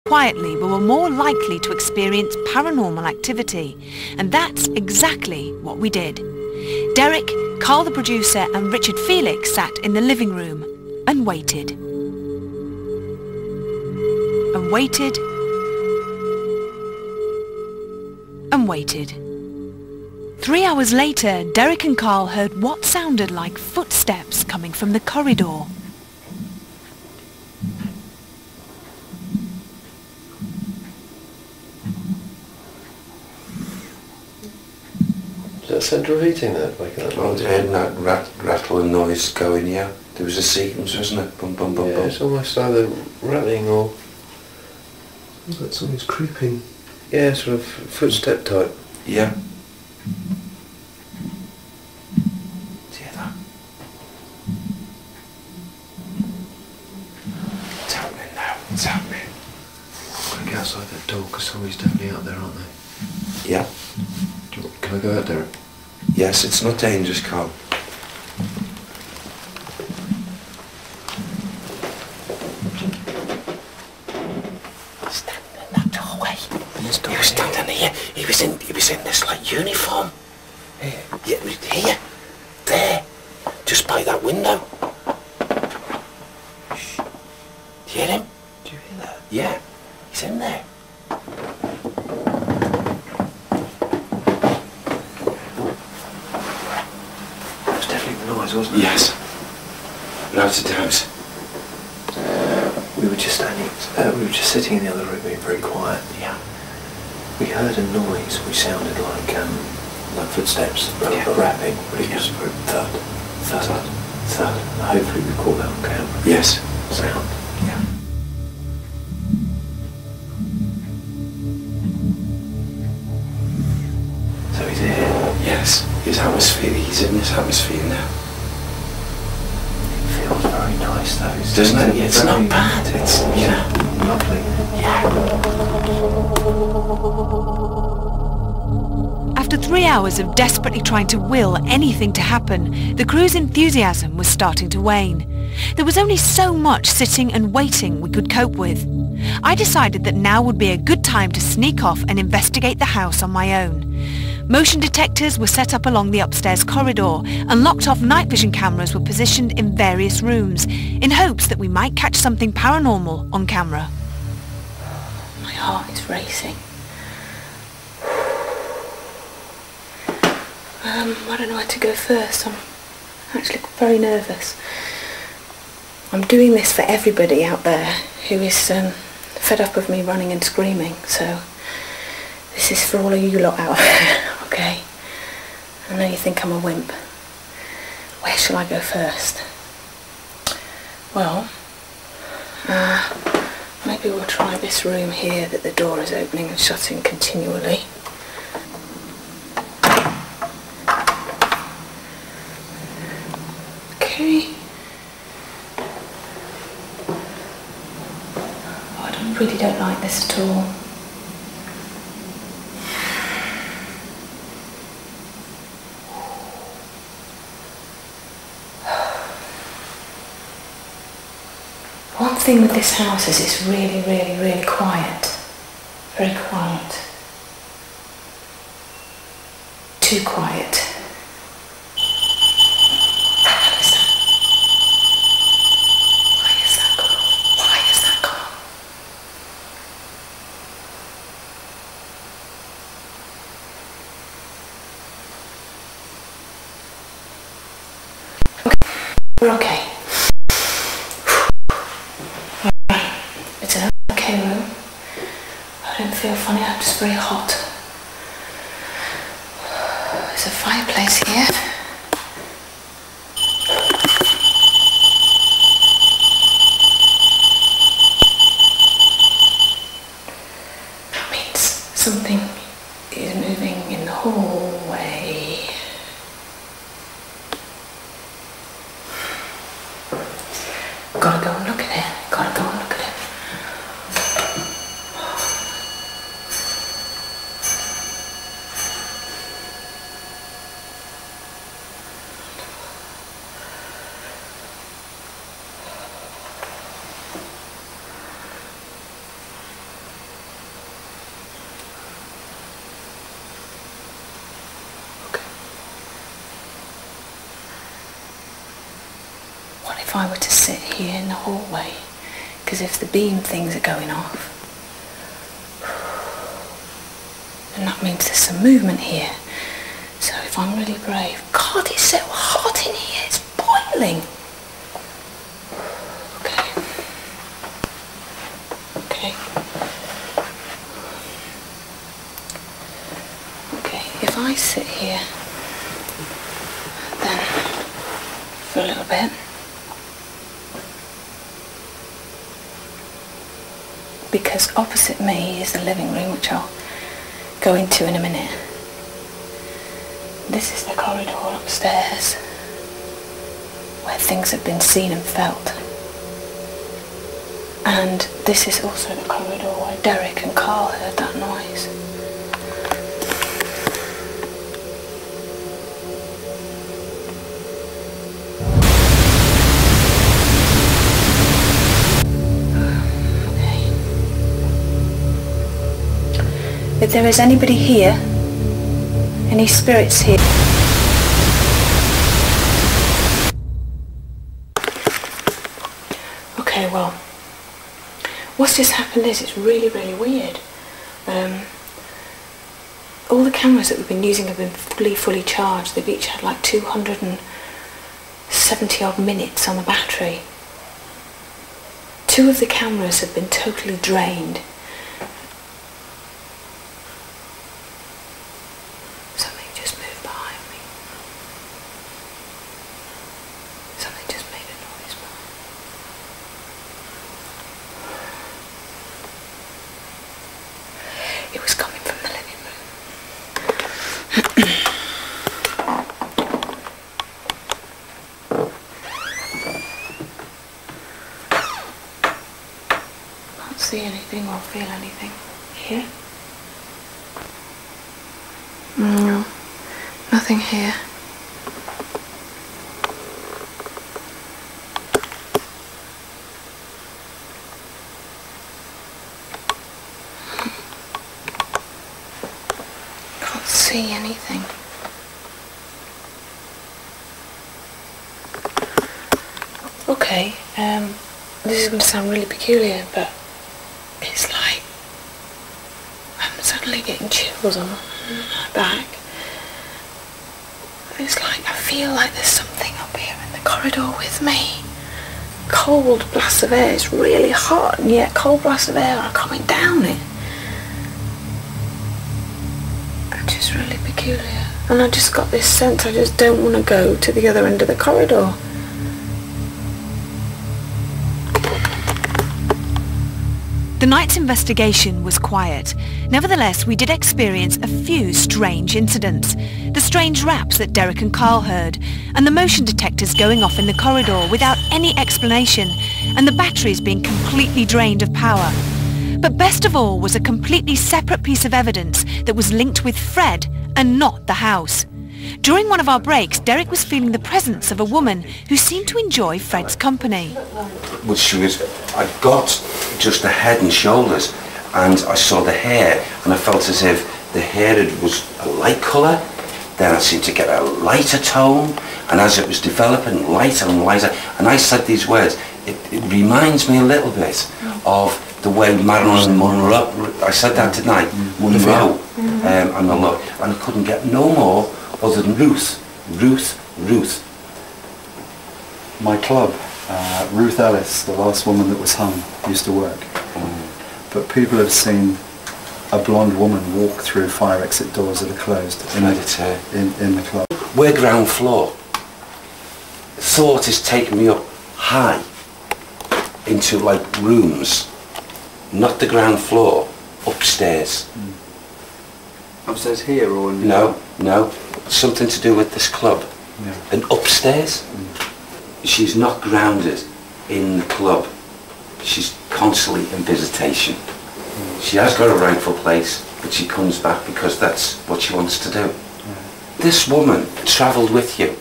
quietly, we were more likely to experience paranormal activity. And that's exactly what we did. Derek, Carl the producer and Richard Felix sat in the living room and waited. And waited. And waited. 3 hours later, Derek and Carl heard what sounded like footsteps coming from the corridor. Is that central heating there, making that noise? I heard that rattling noise going, yeah. There was a sequence, wasn't it? Bum, bum, bum, Yeah, bum. it's almost either rattling or... Looks like something's creeping. Yeah, sort of footstep type. Yeah. Do you hear that? It's happening now, it's happening. I'll get outside that door because somebody's definitely out there, aren't they? Yeah. Can I go out there? Yes, it's not dangerous, Carl. Standing in that doorway. He was standing here. He was in this like uniform. Here? Yeah, here. There. Just by that window. Shh. Do you hear him? Do you hear that? Yeah. He's in there. Wasn't it? Yes. Loads of times. We were just sitting in the other room being very quiet. Yeah. We heard a noise which sounded like footsteps, rapping, but it was thud, thud, thud. Hopefully we caught that on camera. Yes. Sound. Yeah. So he's here. Yes. His atmosphere. He's in this atmosphere now. Feels very nice though. Doesn't it? It's not bad. It's, you know, lovely. Yeah. After 3 hours of desperately trying to will anything to happen, the crew's enthusiasm was starting to wane. There was only so much sitting and waiting we could cope with. I decided that now would be a good time to sneak off and investigate the house on my own. Motion detectors were set up along the upstairs corridor, and locked-off night vision cameras were positioned in various rooms, in hopes that we might catch something paranormal on camera. My heart is racing. I don't know where to go first. I'm actually very nervous. I'm doing this for everybody out there who is fed up of me running and screaming, so this is for all of you lot out there, okay? I know you think I'm a wimp. Where shall I go first? Well, maybe we'll try this room here that the door is opening and shutting continually. Okay. Oh, I really don't like this at all. One thing with this house is it's really, really, really quiet. Very quiet. Too quiet. We're okay. It's an okay room. I don't feel funny, I'm just very hot. There's a fireplace here. That means something is moving in the hallway. Gotta go and look at it. Gotta go and look at it. if I were to sit here in the hallway, because if the beam things are going off, and that means there's some movement here. So if I'm really brave, God, it's so hot in here, it's boiling. Okay, if I sit here then for a little bit, because opposite me is the living room, which I'll go into in a minute. This is the corridor upstairs where things have been seen and felt. And this is also the corridor where Derek and Carl heard that noise. If there is anybody here, any spirits here, okay, well, what's just happened is it's really, really weird. All the cameras that we've been using have been fully charged. They've each had like 270 odd minutes on the battery. 2 of the cameras have been totally drained. Something just moved behind me. Something just made a noise behind me. It was coming from the living room. Can't see anything or feel anything here. No, nothing here. Can't see anything. Okay, this is going to sound really peculiar, but it's like I'm suddenly getting chills on my back. It's like I feel like there's something up here in the corridor with me. Cold blasts of air. It's really hot, and yet cold blasts of air are coming down it. It's just really peculiar. And I just got this sense I just don't want to go to the other end of the corridor. The night's investigation was quiet. Nevertheless, we did experience a few strange incidents. The strange raps that Derek and Carl heard, and the motion detectors going off in the corridor without any explanation, and the batteries being completely drained of power. But best of all was a completely separate piece of evidence that was linked with Fred and not the house. During one of our breaks, Derek was feeling the presence of a woman who seemed to enjoy Fred's company. Well, I got just the head and shoulders, and I saw the hair, and I felt as if the hair was a light colour, then I seemed to get a lighter tone, and as it was developing, lighter and lighter, and I said these words, it reminds me a little bit of the way Marilyn Monroe, I said that tonight, Monroe, and the look, and I couldn't get no more other than Ruth. My club, Ruth Ellis, the last woman that was hung, used to work. But people have seen a blonde woman walk through fire exit doors that are closed in the club. We're ground floor. Thought is taking me up high into like rooms, not the ground floor, upstairs. Upstairs here or in No, something to do with this club. Yeah. And upstairs, she's not grounded in the club. She's constantly in visitation. She has got a rightful place, but she comes back because that's what she wants to do. This woman travelled with you.